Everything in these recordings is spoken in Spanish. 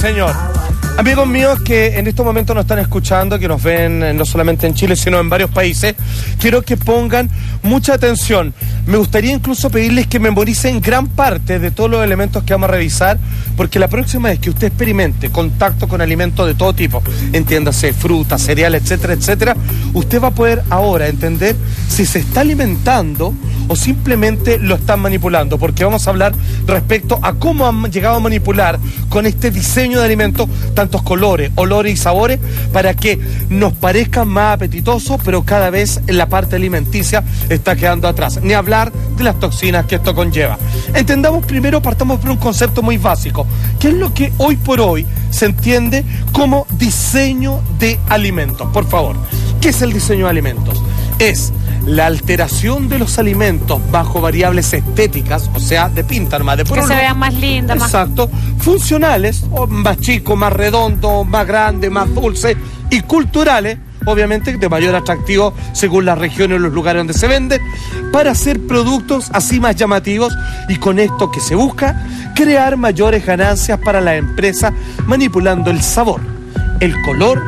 señor. Amigos míos que en estos momentos nos están escuchando, que nos ven no solamente en Chile, sino en varios países, quiero que pongan mucha atención. Me gustaría incluso pedirles que memoricen gran parte de todos los elementos que vamos a revisar, porque la próxima vez que usted experimente contacto con alimentos de todo tipo, entiéndase, frutas, cereales, etcétera, etcétera, usted va a poder ahora entender si se está alimentando o simplemente lo están manipulando, porque vamos a hablar respecto a cómo han llegado a manipular con este diseño de alimentos tantos colores, olores y sabores para que nos parezcan más apetitosos, pero cada vez la parte alimenticia está quedando atrás. Ni hablar de las toxinas que esto conlleva. Entendamos primero, partamos por un concepto muy básico. ¿Qué es lo que hoy por hoy se entiende como diseño de alimentos? Por favor, ¿qué es el diseño de alimentos? Es la alteración de los alimentos bajo variables estéticas, o sea, de pinta nomás, de que se vean más lindas, exacto, funcionales, o más chicos, más redondos, más grandes, más dulces, y culturales, obviamente de mayor atractivo según las regiones o los lugares donde se venden, para hacer productos así más llamativos, y con esto que se busca, crear mayores ganancias para la empresa, manipulando el sabor, el color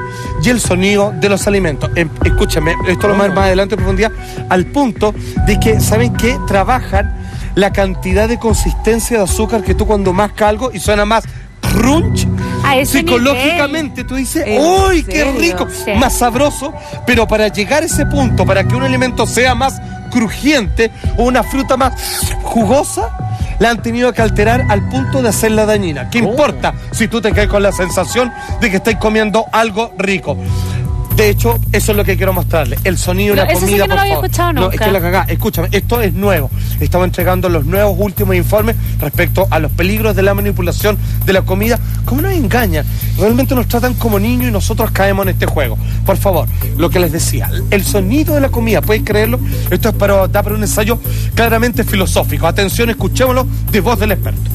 y el sonido de los alimentos. Escúchame, esto lo más adelante en profundidad, al punto de que, ¿saben qué? Trabajan la cantidad de consistencia de azúcar que tú cuando mascas algo y suena más crunch, psicológicamente nivel. Tú dices, ¡uy, qué rico! Sí. Más sabroso, pero para llegar a ese punto, para que un alimento sea más crujiente o una fruta más jugosa, la han tenido que alterar al punto de hacerla dañina. ¿Qué importa si tú te quedas con la sensación de que estás comiendo algo rico? De hecho, eso es lo que quiero mostrarle. El sonido de la comida, sí que no por lo había favor. escuchado nunca. No, es que la cagá. Escúchame, esto es nuevo. Estamos entregando los nuevos últimos informes respecto a los peligros de la manipulación de la comida. ¿Cómo nos engañan? Realmente nos tratan como niños y nosotros caemos en este juego. Por favor, lo que les decía, el sonido de la comida, ¿puedes creerlo? Esto es para un ensayo claramente filosófico. Atención, escuchémoslo de voz del experto.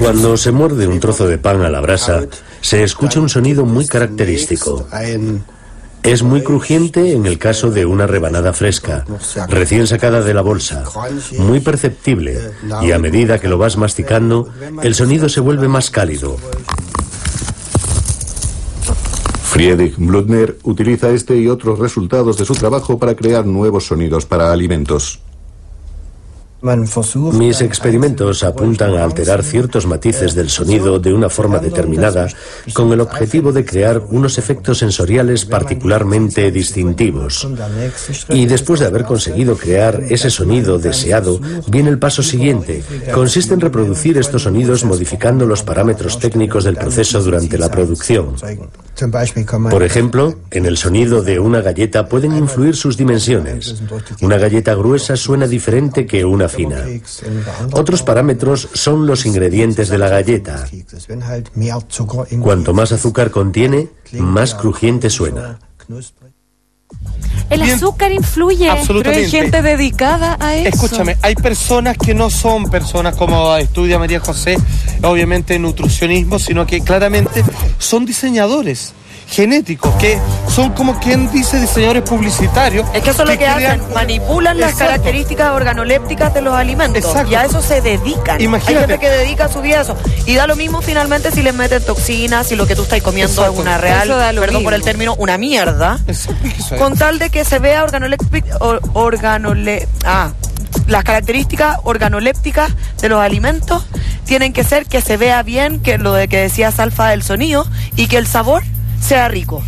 Cuando se muerde un trozo de pan a la brasa, se escucha un sonido muy característico. Es muy crujiente en el caso de una rebanada fresca, recién sacada de la bolsa, muy perceptible, y a medida que lo vas masticando, el sonido se vuelve más cálido. Friedrich Bludner utiliza este y otros resultados de su trabajo para crear nuevos sonidos para alimentos. Mis experimentos apuntan a alterar ciertos matices del sonido de una forma determinada con el objetivo de crear unos efectos sensoriales particularmente distintivos. Y después de haber conseguido crear ese sonido deseado, viene el paso siguiente. Consiste en reproducir estos sonidos modificando los parámetros técnicos del proceso durante la producción. Por ejemplo, en el sonido de una galleta pueden influir sus dimensiones. Una galleta gruesa suena diferente que una fina. Otros parámetros son los ingredientes de la galleta. Cuanto más azúcar contiene, más crujiente suena. El azúcar influye. Absolutamente. Pero hay gente dedicada a eso. Escúchame, hay personas que no son personas como estudia María José, obviamente nutricionismo, sino que claramente son diseñadores genéticos, que son como quien dice diseñadores publicitarios. Es que eso es lo que hacen, manipulan las características organolépticas de los alimentos. Exacto. Y a eso se dedican. Imagínate. Hay gente que dedica su vida a eso. Y da lo mismo finalmente si les meten toxinas, si lo que tú estás comiendo es una real, perdón por el término, una mierda. Exacto. Con tal de que se vea las características organolépticas de los alimentos tienen que ser que se vea bien, que lo de que decía Salfa del sonido, y que el sabor sea rico.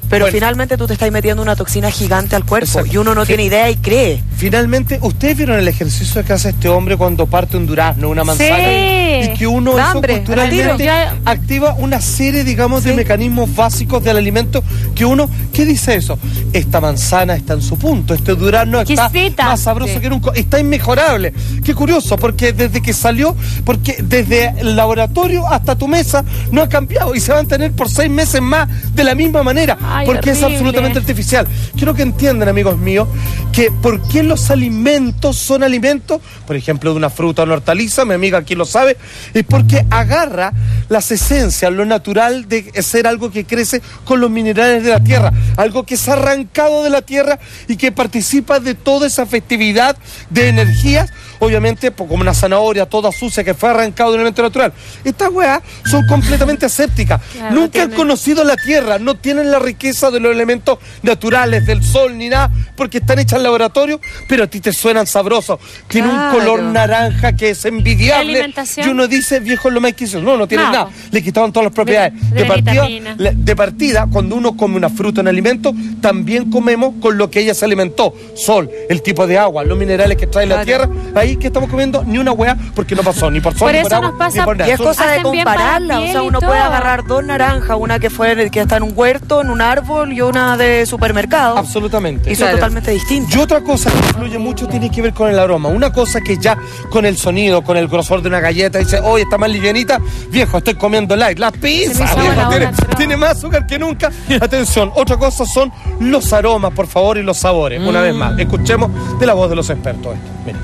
Pero finalmente tú te estás metiendo una toxina gigante al cuerpo. Exacto. Y uno no tiene idea y cree. Finalmente, ¿ustedes vieron el ejercicio que hace este hombre cuando parte un durazno, una manzana? Sí. Y que uno culturalmente activa una serie, digamos, de mecanismos básicos del alimento que uno, ¿qué dice eso? Esta manzana está en su punto, este durazno está más sabroso que nunca, está inmejorable. Qué curioso, porque desde que salió, porque desde el laboratorio hasta tu mesa no ha cambiado y se va a mantener por 6 meses más de la misma manera. Ay, porque horrible. es absolutamente artificial. Quiero que entiendan, amigos míos, que por qué los alimentos son alimentos, por ejemplo, de una fruta o una hortaliza, mi amiga aquí lo sabe, es porque agarra las esencias, lo natural de ser algo que crece con los minerales de la tierra, algo que es arrancado de la tierra y que participa de toda esa festividad de energías, obviamente como una zanahoria toda sucia que fue arrancado de un elemento natural. Estas weas son completamente asépticas, Claro, nunca han conocido la tierra, no tienen la riqueza de los elementos naturales, del sol ni nada, porque están hechas en laboratorio, pero a ti te suenan sabrosos, tiene un Claro. color naranja que es envidiable, ¿Alimentación? y uno dice, viejo, lo más exquisito. No tiene No. nada, le quitaron todas las propiedades. De partida, vitamina. de partida, cuando uno come una fruta en alimento, también comemos con lo que ella se alimentó, sol, el tipo de agua, los minerales que trae la Claro. tierra, ahí que estamos comiendo ni una hueá, porque no pasó ni por sol, Por ni eso por agua, nos pasa- ni por nada. Y es Son- cosa de Hacen bien para la compararla, o piel sea, y uno puede todo. agarrar dos naranjas, una que está en un huerto, en un árbol y una de supermercado. Absolutamente. Y son totalmente distintas. Y otra cosa que influye mucho tiene que ver con el aroma. Una cosa que ya con el sonido, con el grosor de una galleta, dice, oye, está más livianita, viejo, estoy comiendo light. La Se me pizza, hizo agua viejo, la tiene, boca, pero- tiene más azúcar que nunca. Atención, otra cosa son los aromas, por favor, y los sabores. Una vez más, escuchemos de la voz de los expertos esto. Mira.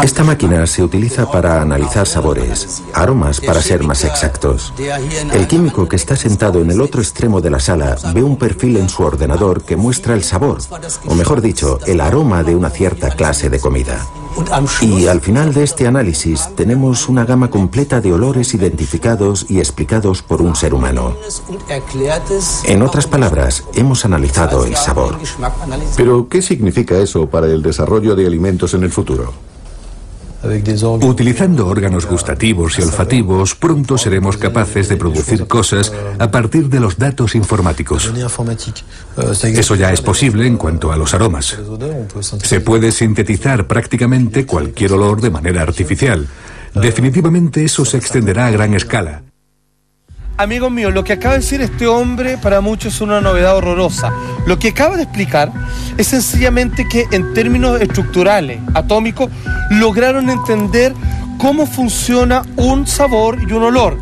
Esta máquina se utiliza para analizar sabores, aromas para ser más exactos. El químico que está sentado en el otro extremo de la sala ve un perfil en su ordenador que muestra el sabor, o mejor dicho, el aroma de una cierta clase de comida. Y al final de este análisis tenemos una gama completa de olores identificados y explicados por un ser humano. En otras palabras, hemos analizado el sabor. Pero, ¿qué significa eso para el desarrollo de alimentos en el futuro? Utilizando órganos gustativos y olfativos, pronto seremos capaces de producir cosas a partir de los datos informáticos. Eso ya es posible en cuanto a los aromas. Se puede sintetizar prácticamente cualquier olor de manera artificial. Definitivamente eso se extenderá a gran escala. Amigos míos, lo que acaba de decir este hombre para muchos es una novedad horrorosa. Lo que acaba de explicar es sencillamente que en términos estructurales, atómicos, lograron entender cómo funciona un sabor y un olor.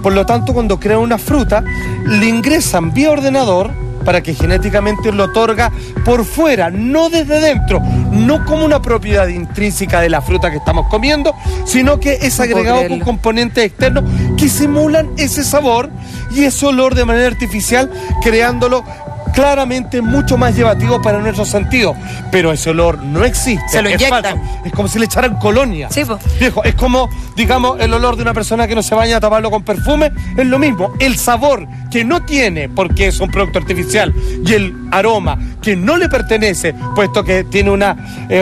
Por lo tanto, cuando crean una fruta, le ingresan vía ordenador para que genéticamente lo otorga por fuera, no desde dentro, no como una propiedad intrínseca de la fruta que estamos comiendo, sino que es agregado con componentes externos que simulan ese sabor y ese olor de manera artificial, creándolo claramente mucho más llevativo para nuestros sentidos. Pero ese olor no existe. Se lo es inyectan. falso. Es como si le echaran colonia. Sí, po. Viejo, es como, digamos, el olor de una persona que no se baña a taparlo con perfume. Es lo mismo. El sabor que no tiene, porque es un producto artificial, y el aroma que no le pertenece, puesto que tiene una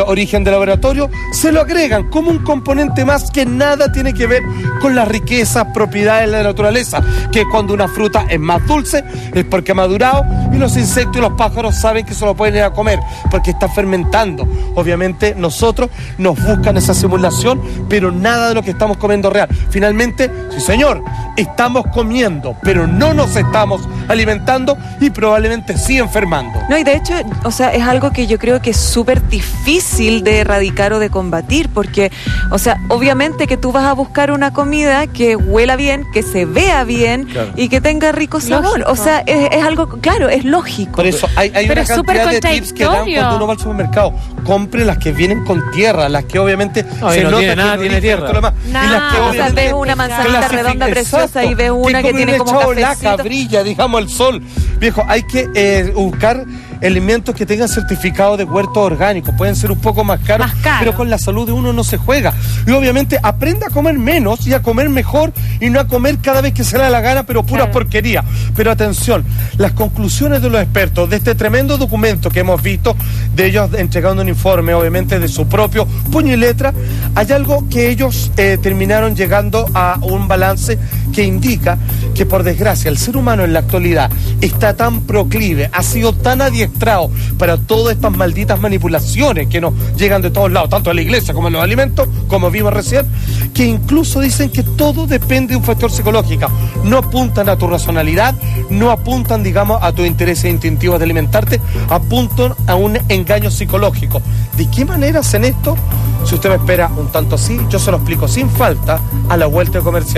origen de laboratorio, se lo agregan como un componente más que nada tiene que ver con las riquezas, propiedades de la naturaleza. Que cuando una fruta es más dulce, es porque ha madurado, y los insectos y los pájaros saben que se lo pueden ir a comer, porque está fermentando. Obviamente nosotros nos buscan esa simulación, pero nada de lo que estamos comiendo es real. Finalmente, sí señor, estamos comiendo, pero no nos estamos alimentando y probablemente sí enfermando. No, y de hecho, o sea, es algo que yo creo que es súper difícil de erradicar o de combatir, porque, o sea, obviamente que tú vas a buscar una comida que huela bien, que se vea bien, Claro. y que tenga rico sabor. Lógico. O sea, es algo, claro, es lógico. Por eso hay Pero una es súper cantidad de tips que dan contradictorio. cuando uno va al supermercado. Compre las que vienen con tierra, las que obviamente No, y no nota tiene que nada, no tiene dicen tierra. todo lo demás. Nada, Y las que o sea, obviamente ves una manzanita clasifican- redonda preciosa Exacto. y ves una que tiene como echado laca, cafecito. brilla, digamos, el sol. Viejo, hay que buscar alimentos que tengan certificado de huerto orgánico. Pueden ser un poco más caros, Más caro. pero con la salud de uno no se juega. Y obviamente aprenda a comer menos y a comer mejor y no a comer cada vez que se le da la gana, pero pura Claro. porquería. Pero atención, las conclusiones de los expertos de este tremendo documento que hemos visto, de ellos entregando un informe, obviamente, de su propio puño y letra, hay algo que ellos terminaron llegando a un balance que indica que, por desgracia, el ser humano en la actualidad está tan proclive, ha sido tan adiestrado para todas estas malditas manipulaciones que nos llegan de todos lados, tanto en la iglesia como en los alimentos, como vimos recién, que incluso dicen que todo depende de un factor psicológico. No apuntan a tu racionalidad, no apuntan, digamos, a tus intereses instintivos de alimentarte, apuntan a un engaño psicológico. ¿De qué manera hacen esto? Si usted me espera un tanto así, yo se lo explico sin falta a la vuelta de comercial.